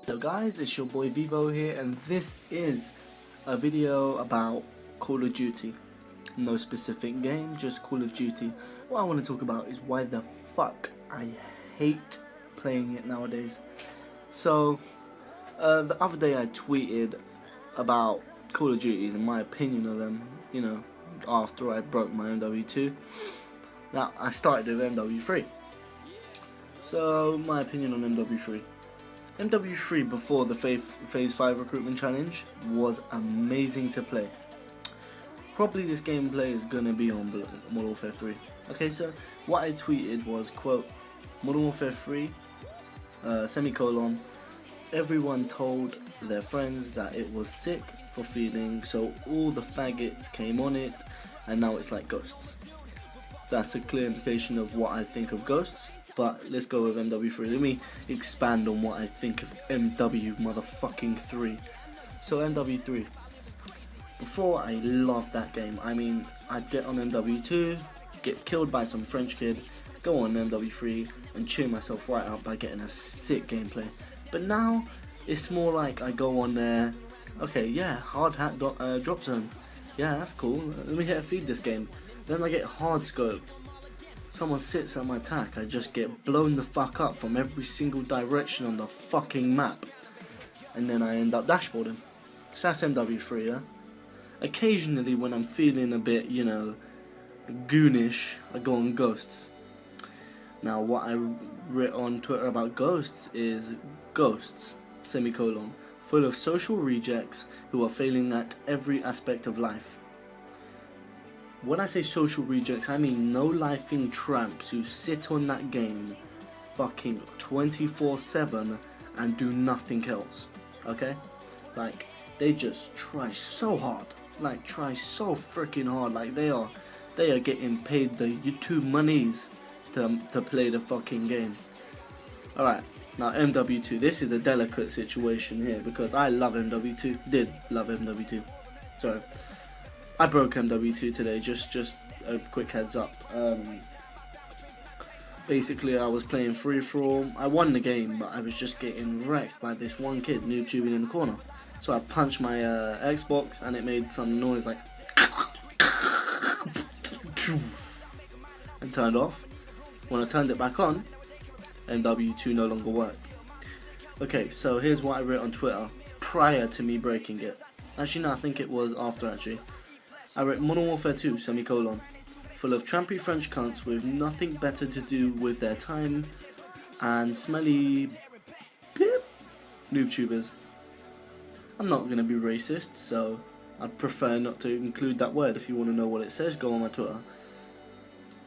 Hello guys, it's your boy Vevoh here, and this is a video about Call of Duty. No specific game, just Call of Duty. What I want to talk about is why the fuck I hate playing it nowadays. So, the other day I tweeted about Call of Duty and my opinion of them, you know, after I broke my MW2. Now, I started with MW3. So, my opinion on MW3. MW3 before the Phase 5 recruitment challenge was amazing to play. Probably this gameplay is gonna be on Modern Warfare 3. Okay, so what I tweeted was, quote, Modern Warfare 3, semicolon, everyone told their friends that it was sick for feeding, so all the faggots came on it, and now it's like Ghosts. That's a clear implication of what I think of Ghosts. But let's go with MW3. Let me expand on what I think of MW motherfucking 3. So MW3. Before, I loved that game. I mean, I'd get on MW2, get killed by some French kid, go on MW3 and cheer myself right up by getting a sick gameplay. But now, it's more like I go on there, okay, yeah, hard hat drop zone. Yeah, that's cool. Let me hit a feed this game. Then I get hard scoped. Someone sits at my attack, I just get blown the fuck up from every single direction on the fucking map. And then I end up dashboarding. So that's MW3, yeah? Occasionally when I'm feeling a bit, you know, goonish, I go on Ghosts. Now what I wrote on Twitter about Ghosts is Ghosts, semicolon, full of social rejects who are failing at every aspect of life. When I say social rejects, I mean no-lifing tramps who sit on that game fucking 24/7 and do nothing else, okay? Like, they just try so hard, like try so freaking hard, like they are getting paid the YouTube monies to play the fucking game. Alright, now MW2, this is a delicate situation here because I love MW2, did love MW2, sorry. I broke MW2 today, just a quick heads up. Basically, I was playing free-for-all. I won the game, but I was just getting wrecked by this one kid noob tubing in the corner. So I punched my Xbox, and it made some noise like and turned off. When I turned it back on, MW2 no longer worked. Okay, so here's what I wrote on Twitter prior to me breaking it. Actually, no, I think it was after actually. I wrote Modern Warfare 2, semicolon, full of trampy French cunts with nothing better to do with their time and smelly beep, noob tubers. I'm not going to be racist, so I'd prefer not to include that word. If you want to know what it says, go on my Twitter.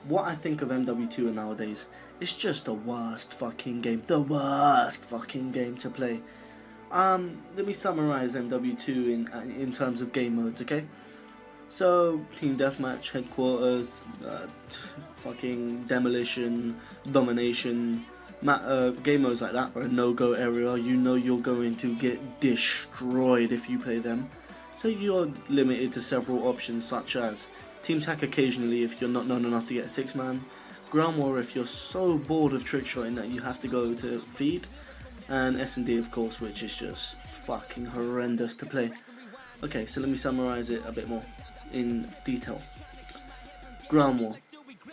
What I think of MW2 nowadays, it's just the worst fucking game. The worst fucking game to play. Let me summarize MW2 in terms of game modes, okay? So, Team Deathmatch, Headquarters, fucking Demolition, Domination, game modes like that are a no-go area. You know you're going to get destroyed if you play them. So you're limited to several options such as Team Tac occasionally if you're not known enough to get a 6-man, Ground War if you're so bored of trickshotting that you have to go to feed, and S&D of course, which is just fucking horrendous to play. Okay, so let me summarize it a bit more in detail. Ground War.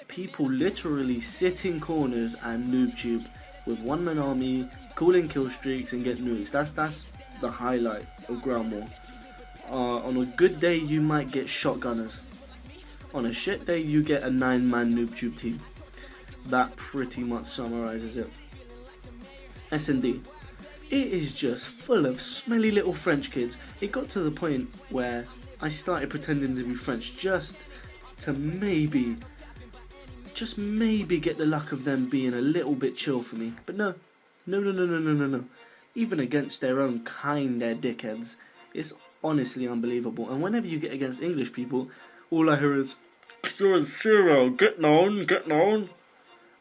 People literally sit in corners and noob tube with one-man army, calling kill streaks and get nukes. That's the highlight of Ground War. On a good day you might get shotgunners. On a shit day you get a 9-man noob tube team. That pretty much summarizes it. S&D. It is just full of smelly little French kids. It got to the point where I started pretending to be French just to maybe get the luck of them being a little bit chill for me. But no. Even against their own kind, they're dickheads. It's honestly unbelievable. And whenever you get against English people, all I hear is, "You're in Sero, get known.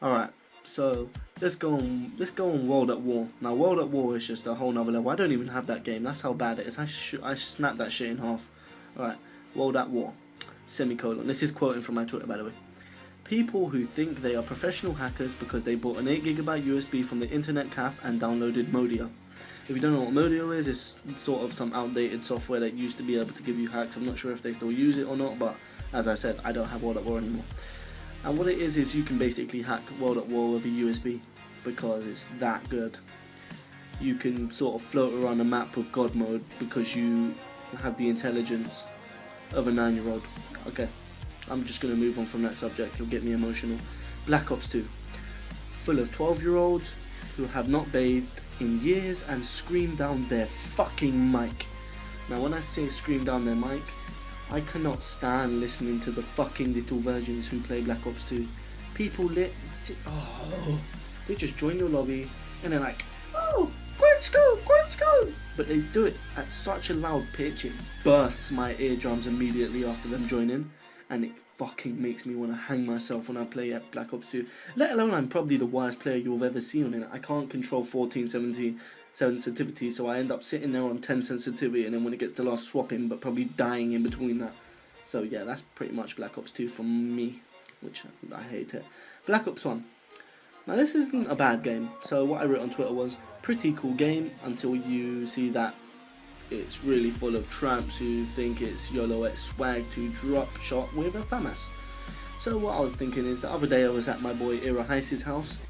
Alright, so let's go on World at War. Now World at War is just a whole nother level. I don't even have that game, that's how bad it is. I snapped that shit in half. Alright, World at War, semicolon. This is quoting from my Twitter, by the way. People who think they are professional hackers because they bought an 8GB USB from the internet cafe and downloaded Modia. If you don't know what Modular is, it's sort of some outdated software that used to be able to give you hacks. I'm not sure if they still use it or not, but as I said, I don't have World at War anymore. And what it is you can basically hack World at War with a USB, because it's that good. You can sort of float around a map with God mode because you have the intelligence of a 9-year-old. Okay, I'm just going to move on from that subject, it'll get me emotional. Black Ops 2, full of 12-year-olds who have not bathed in years and scream down their fucking mic. Now when I say scream down their mic, I cannot stand listening to the fucking little virgins who play Black Ops 2. People they just join your lobby and they're like, oh, let's go, let's go. But they do it at such a loud pitch, it bursts my eardrums immediately after them joining, and it fucking makes me want to hang myself when I play at Black Ops 2. Let alone I'm probably the worst player you've ever seen on it. I can't control 1470 sensitivity, so I end up sitting there on 10 sensitivity, and then when it gets to last swapping, but probably dying in between that. So yeah, that's pretty much Black Ops 2 for me, which I hate it. Black Ops 1. Now this isn't a bad game, so what I wrote on Twitter was, pretty cool game until you see that it's really full of tramps who think it's YOLO-X swag to drop shot with a FAMAS. So what I was thinking is, the other day I was at my boy Ira Heiss's house,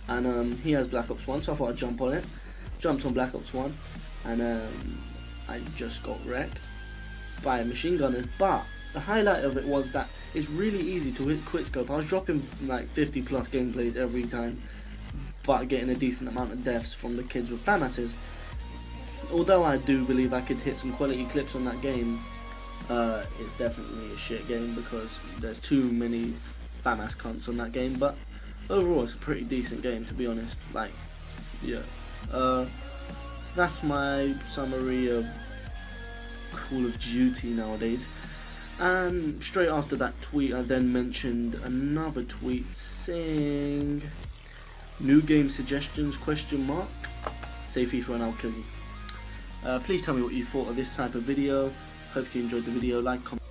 and he has Black Ops 1, so I thought I'd jump on it. Jumped on Black Ops 1, and I just got wrecked by machine gunners, but the highlight of it was that it's really easy to hit quickscope. I was dropping like 50 plus gameplays every time, but getting a decent amount of deaths from the kids with FAMASs. Although I do believe I could hit some quality clips on that game, it's definitely a shit game because there's too many FAMAS cunts on that game, but overall it's a pretty decent game, to be honest. Like, yeah. So that's my summary of Call of Duty nowadays. And straight after that tweet I then mentioned another tweet saying, new game suggestions, ? Say FIFA and I'll kill you. Please tell me what you thought of this type of video. Hope you enjoyed the video. Like, comment.